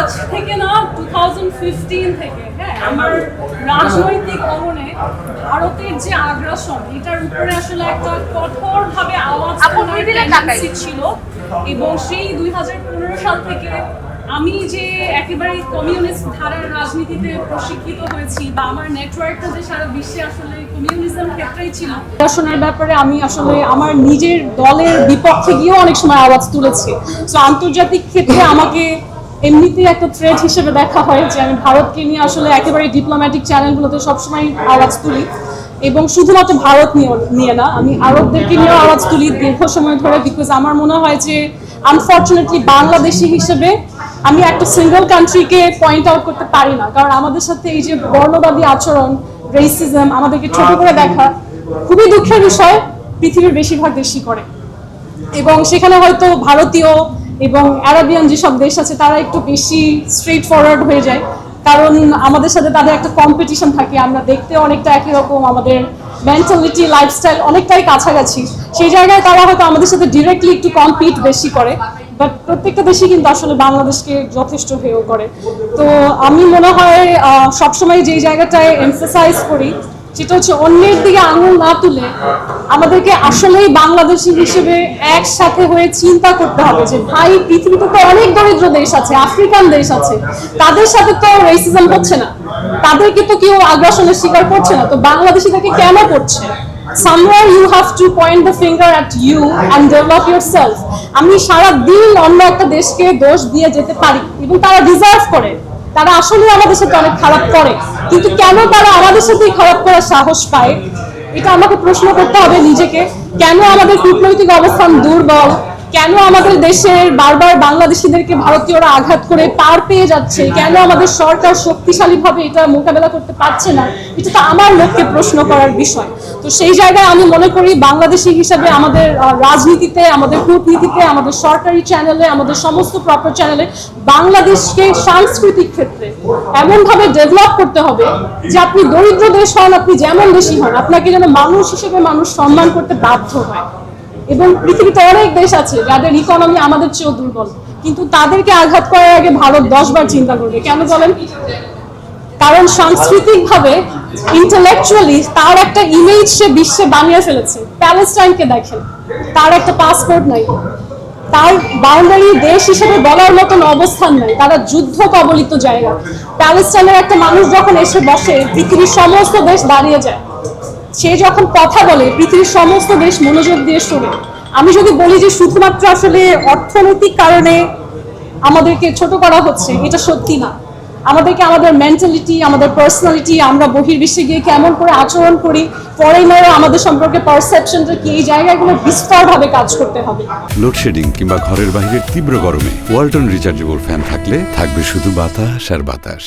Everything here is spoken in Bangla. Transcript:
আজ থেকে না 2015 থেকে হ্যাঁ আমার রাজনৈতিক অঙ্গনে ভারতের যে আগ্রাসন এটার উপরে আসলে একটা কঠোরভাবে আওয়াজ তোলার টেন্ডেন্সি ছিল এবং সেই 2015 সাল থেকে আমি যে একেবারে কমিউনিস্ট ধারার রাজনীতিতে প্রশিক্ষিত হয়েছি বা আমার নেটওয়ার্কটা যে সারা বিশ্বে আসলে কমিউনিজম ক্ষেত্রেই ছিল আগ্রাসনের ব্যাপারে আমি আসলে আমার নিজের দলের বিপক্ষে গিয়েও অনেক সময় আওয়াজ তুলেছি। তো আন্তর্জাতিক ক্ষেত্রে আমাকে এমনিতেই একটা থ্রেট হিসেবে দেখা হয় যে আমি ভারতকে নিয়ে আসলে একেবারে ডিপ্লোম্যাটিক চ্যানেলগুলোতে সবসময় আওয়াজ তুলি এবং শুধুমাত্র ভারত নিয়ে না আমি আরবদেরকে নিয়েও আওয়াজ তুলি দীর্ঘ সময় ধরে, বিকজ আমার মনে হয় যে আনফর্চুনেটলি বাংলাদেশি হিসেবে আমি একটা সিঙ্গল কান্ট্রিকে পয়েন্ট আউট করতে পারি না, কারণ আমাদের সাথে এই যে বর্ণবাদী আচরণ, রেসিজম, আমাদেরকে ছোট করে দেখা খুবই দুঃখের বিষয় পৃথিবীর বেশিরভাগ দেশই করে। এবং সেখানে হয়তো ভারতীয় এবং আরাবিয়ান যেসব দেশ আছে তারা একটু বেশি স্ট্রেট ফরওয়ার্ড হয়ে যায়, কারণ আমাদের সাথে তাদের একটা কম্পিটিশন থাকে, আমরা দেখতে অনেকটা একই রকম, আমাদের মেন্টালিটি লাইফস্টাইল অনেকটাই কাছাকাছি, সেই জায়গায় তারা হয়তো আমাদের সাথে ডিরেক্টলি একটু কম্পিট বেশি করে, বাট প্রত্যেকটা দেশই কিন্তু আসলে বাংলাদেশকে যথেষ্ট হেয় করে। তো আমি মনে হয় সবসময় যেই জায়গাটায় এমফাসাইজ করি সেটা হচ্ছে অন্যের দিকে আঙুল না তুলে আমাদেরকে আসলেই বাংলাদেশি হিসেবে একসাথে হয়ে চিন্তা করতে হবে যে ভাই পৃথিবীতে তো অনেক দরিদ্র দেশ আছে, আফ্রিকান দেশ আছে, তাদের সাথে তো রেসিজম হচ্ছে না, তাদেরকে তো কেউ আগ্রাসনের শিকার করছে না, তো বাংলাদেশিদেরকে কেন করছে? Somewhere you have to point the finger at you and develop yourself. আমি সারা দিন অন্য একটা দেশকে দোষ দিয়ে যেতে পারি এবং তারা ডিজার্ভ করে, তারা আসলে আমাদের সাথে অনেক খারাপ করে, কিন্তু কেন তারা আমাদের সাথেই খারাপ করার সাহস পায় এটা আমাকে প্রশ্ন করতে হবে নিজেকে। কেন আমাদের কূটনৈতিক অবস্থান দুর্বল, কেন আমাদের দেশের বারবার বাংলাদেশিদেরকে ভারতীয়রা আঘাত করে পার পেয়ে যাচ্ছে, কেন আমাদের সরকার শক্তিশালীভাবে এটা মোকাবেলা করতে পারছে না, এটা তো আমার লোককে প্রশ্ন করার বিষয়। তো সেই জায়গায় আমি মনে করি বাংলাদেশি হিসাবে আমাদের রাজনীতিতে, আমাদের কূটনীতিতে, আমাদের সরকারি চ্যানেলে, আমাদের সমস্ত প্রপার চ্যানেলে বাংলাদেশকে সাংস্কৃতিক ক্ষেত্রে এমনভাবে ডেভেলপ করতে হবে যে আপনি দরিদ্র দেশ হন, আপনি যেমন দেশই হন, আপনাকে যেন মানুষ হিসেবে মানুষ সম্মান করতে বাধ্য হয়। এবং পৃথিবীতে অনেক দেশ আছে যাদের ইকোনমি আমাদের চেয়েও দুর্বল, কিন্তু তাদেরকে আঘাত করার আগে ভারত 10 বার চিন্তা করবে। কেন বলেন? কারণ সাংস্কৃতিকভাবে, ইন্টেলেকচুয়ালি তার একটা ইমেজ সে বিশ্বে বানিয়ে ফেলেছে। প্যালেস্টাইনকে দেখেন, তার একটা পাসপোর্ট নাই, তার বাউন্ডারি দেশ হিসেবে বলার মতন অবস্থান নাই, তারা যুদ্ধ কবলিত জায়গা। প্যালেস্টাইনের একটা মানুষ যখন এসে বসে পৃথিবীর সমস্ত দেশ দাঁড়িয়ে যায়, সে যখন কথা বলে পৃথিবীর সমস্ত দেশ মনোযোগ দিয়ে শোনে। আমি যদি বলি যে শুধুমাত্র আসলে অর্থনৈতিক কারণে আমাদেরকে ছোট করা হচ্ছে, এটা সত্যি না। আমাদেরকে আমাদের মেন্টালিটি, আমাদের পার্সোনালিটি, আমরা বহির্বিশ্বে গিয়ে কেমন করে আচরণ করি, ফরেনাররা আমাদের সম্পর্কে পারসেপশনটা কি, এই জায়গাগুলো বিস্তরভাবে কাজ করতে হবে। লোডশেডিং কিংবা ঘরের বাইরের তীব্র গরমে ওয়ালটন রিচার্জেবল ফ্যান থাকলে থাকবে শুধু বাতাস আর বাতাস।